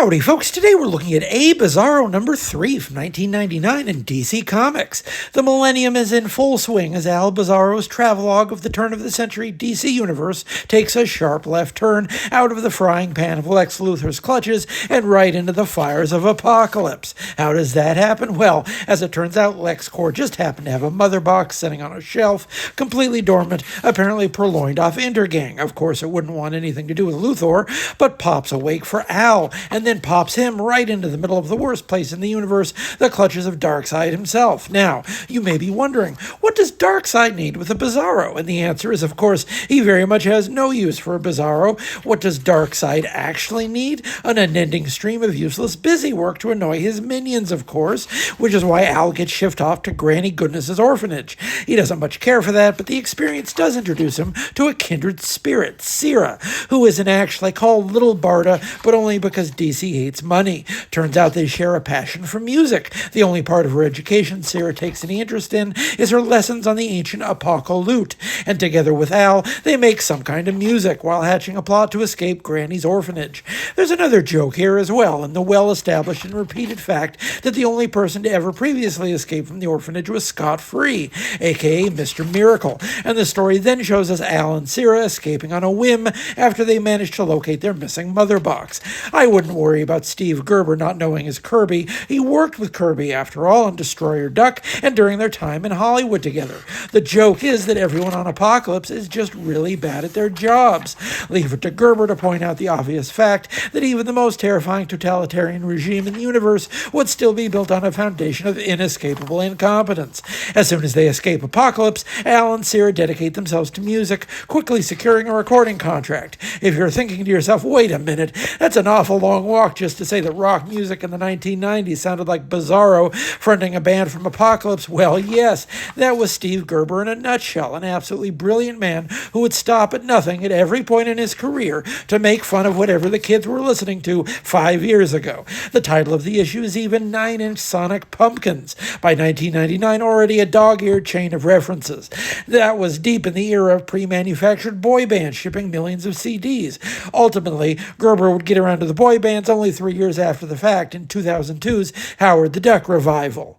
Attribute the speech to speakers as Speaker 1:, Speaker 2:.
Speaker 1: Howdy, folks. Today we're looking at Bizarro number 3 from 1999 in DC Comics. The millennium is in full swing as Al Bizarro's travelogue of the turn-of-the-century DC universe takes a sharp left turn out of the frying pan of Lex Luthor's clutches and right into the fires of apocalypse. How does that happen? Well, as it turns out, LexCorp just happened to have a mother box sitting on a shelf, completely dormant, apparently purloined off Intergang. Of course, it wouldn't want anything to do with Luthor, but pops awake for Al, and then pops him right into the middle of the worst place in the universe, the clutches of Darkseid himself. Now, you may be wondering, what does Darkseid need with a Bizarro? And the answer is, of course, he very much has no use for a Bizarro. What does Darkseid actually need? An unending stream of useless busy work to annoy his minions, of course, which is why Al gets shipped off to Granny Goodness's orphanage. He doesn't much care for that, but the experience does introduce him to a kindred spirit, Sira, who isn't actually called Little Barda, but only because DC hates money. Turns out they share a passion for music. The only part of her education Sira takes any interest in is her lessons on the ancient apocalypse, and together with Al, they make some kind of music while hatching a plot to escape Granny's orphanage. There's another joke here as well, in the well-established and repeated fact that the only person to ever previously escape from the orphanage was scot-free, aka Mr. Miracle, and the story then shows us Al and Sira escaping on a whim after they managed to locate their missing mother box. I wouldn't worry about Steve Gerber not knowing his Kirby. He worked with Kirby, after all, on Destroyer Duck and during their time in Hollywood together. The joke is that everyone on Apocalypse is just really bad at their jobs. Leave it to Gerber to point out the obvious fact that even the most terrifying totalitarian regime in the universe would still be built on a foundation of inescapable incompetence. As soon as they escape Apocalypse, Al and Sira dedicate themselves to music, quickly securing a recording contract. If you're thinking to yourself, wait a minute, that's an awful long walk just to say that rock music in the 1990s sounded like Bizarro fronting a band from Apocalypse, well, yes, that was Steve Gerber in a nutshell, an absolutely brilliant man who would stop at nothing at every point in his career to make fun of whatever the kids were listening to 5 years ago. The title of the issue is even 9-inch Sonic Pumpkins. By 1999, already a dog-eared chain of references. That was deep in the era of pre-manufactured boy bands shipping millions of CDs. Ultimately, Gerber would get around to the boy bands only 3 years after the fact in 2002's Howard the Duck revival.